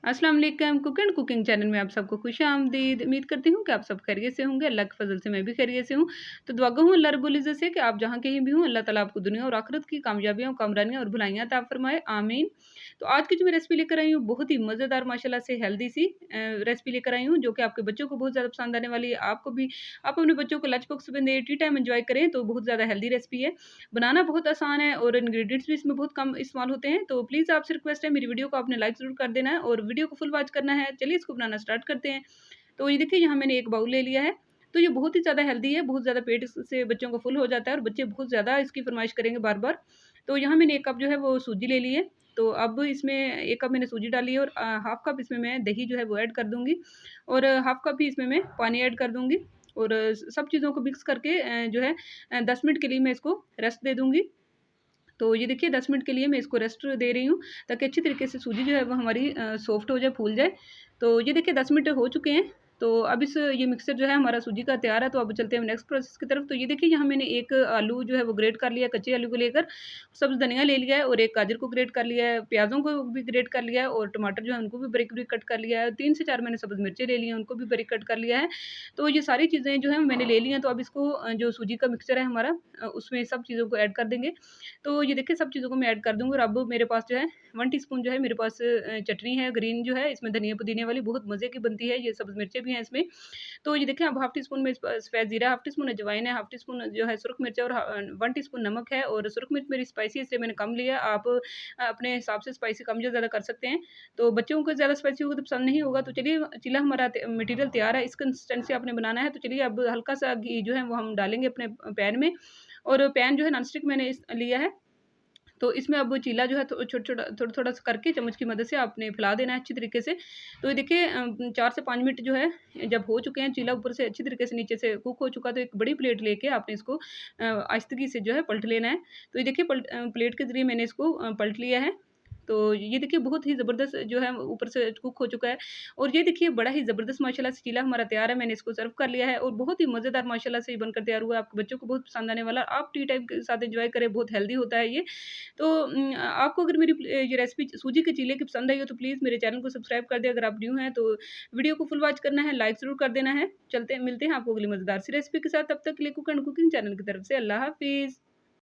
अस्सलाम वालेकुम cook and cooking channel में आप सबको खुशामदीद। उम्मीद करती हूँ कि आप सब खैरियत से होंगे। अल्लाह के फजल से मैं भी खैरियत से हूँ। तो दुआ गो हूँ अल्लाह रब्बुल इज़्ज़त से कि आप जहाँ कहीं भी हों, अल्लाह ताला आपको दुनिया और आखिरत की कामयाबियाँ और कामरानियाँ और भलाइयाँ अता फरमाए, आमीन। तो आज की जो मैं रेसिपी लेकर आई हूँ, बहुत ही मज़ेदार माशाल्लाह से हेल्दी सी रेसिपी लेकर आई हूँ, जो कि आपके बच्चों को बहुत ज़्यादा पसंद आने वाली है। आपको भी, आप अपने बच्चों को लंच बॉक्स में दें, टी टाइम एन्जॉय करें, तो बहुत ज़्यादा हेल्दी रेसिपी है। बनाना बहुत आसान है और इंग्रीडिएंट्स भी इसमें बहुत कम इस्तेमाल होते हैं। तो प्लीज़ आपसे रिक्वेस्ट है, मेरी वीडियो को आपने लाइक ज़रूर कर देना है और वीडियो को फुल वॉच करना है। चलिए इसको बनाना स्टार्ट करते हैं। तो ये देखिए, यहाँ मैंने एक बाउल ले लिया है। तो ये बहुत ही ज़्यादा हेल्दी है, बहुत ज़्यादा पेट इससे बच्चों का फुल हो जाता है और बच्चे बहुत ज़्यादा इसकी फ़रमाइश करेंगे बार-बार। तो यहाँ मैंने 1 कप जो है वो सूजी ले ली है। तो अब इसमें 1 कप मैंने सूजी डाली है और हाफ़ कप इसमें मैं दही जो है वो ऐड कर दूँगी और हाफ़ कप ही इसमें मैं पानी ऐड कर दूँगी और सब चीज़ों को मिक्स करके जो है 10 मिनट के लिए मैं इसको रेस्ट दे दूँगी। तो ये देखिए 10 मिनट के लिए मैं इसको रेस्ट दे रही हूँ, ताकि अच्छी तरीके से सूजी जो है वो हमारी सॉफ्ट हो जाए, फूल जाए। तो ये देखिए 10 मिनट हो चुके हैं। तो अब ये मिक्सचर जो है हमारा सूजी का तैयार है, तो अब चलते हैं नेक्स्ट प्रोसेस की तरफ। तो ये देखिए, यहाँ मैंने 1 आलू जो है वो ग्रेट कर लिया है, कच्चे आलू को लेकर, सब्ज़ धनिया ले लिया है और 1 गाजर को ग्रेट कर लिया है, प्याज़ों को भी ग्रेट कर लिया है और टमाटर जो है उनको भी बारीक-बारीक कट कर लिया है। 3 से 4 मैंने सब्ज़ मिर्चें ले ली हैं, उनको भी बारीक कट कर लिया है। तो ये सारी चीज़ें जो हैं मैंने ले ली हैं, तो अब इसको जो सूजी का मिक्सचर है हमारा, उसमें सब चीज़ों को ऐड कर देंगे। तो ये देखिए सब चीज़ों को मैं ऐड कर दूँगी और अब मेरे पास जो है 1 टीस्पून जो है मेरे पास चटनी है ग्रीन जो है, इसमें धनिया पुदीने वाली बहुत मज़े की बनती है, ये सब्ज़ मिर्चें भी हैं इसमें। तो ये देखिए, अब हाफ़ टी स्पून में सफ़ेद ज़ीरा, हाफ़ टी स्पून अजवाइन है, हाफ़ टी स्पून जो है सुरख मिर्च है और 1 टीस्पून नमक है और सुरख मिर्च मेरी स्पाइसी है इसलिए मैंने कम लिया। आप अपने हिसाब से स्पाइसी कम या ज़्यादा कर सकते हैं। तो बच्चों को ज़्यादा स्पाइसी होगा तो पसंद नहीं होगा। तो चलिए, चीला हमारा मटीरियल तैयार है, इस कंसिस्टेंसी आपने बनाना है। तो चलिए, अब हल्का-सा घी जो है वो हम डालेंगे अपने पैन में और पैन जो है नॉन स्टिक मैंने लिया है। तो इसमें अब चीला जो है तो छोटा-छोटा, थोड़ा-थोड़ा सा करके चम्मच की मदद से आपने फैला देना है अच्छी तरीके से। तो ये देखिए 4 से 5 मिनट जो है जब हो चुके हैं, चीला ऊपर से अच्छी तरीके से नीचे से कुक हो चुका है, तो एक बड़ी प्लेट लेके आपने इसको आहिस्तगी से जो है पलट लेना है। तो ये देखिए प्लेट के ज़रिए मैंने इसको पलट लिया है। तो ये देखिए बहुत ही ज़बरदस्त जो है ऊपर से कुक हो चुका है और ये देखिए बड़ा ही ज़बरदस्त माशाल्लाह से चीला हमारा तैयार है। मैंने इसको सर्व कर लिया है और बहुत ही मज़ेदार माशाल्लाह से ये बनकर तैयार हुआ है। आपके बच्चों को बहुत पसंद आने वाला है। आप टी टाइम के साथ एन्जॉय करें, बहुत हेल्दी होता है ये। तो आपको अगर मेरी ये रेसिपी सूजी के चीले की पसंद आई हो तो प्लीज़ मेरे चैनल को सब्सक्राइब कर दें। अगर आप न्यू हैं तो वीडियो को फुल वॉच करना है, लाइक ज़रूर कर देना है। चलते हैं, मिलते हैं आपको अगली मज़ेदार सी रेसिपी के साथ। तब तक के लिए कुक एंड कुकिंग चैनल की तरफ से अल्लाह हाफ़िज़।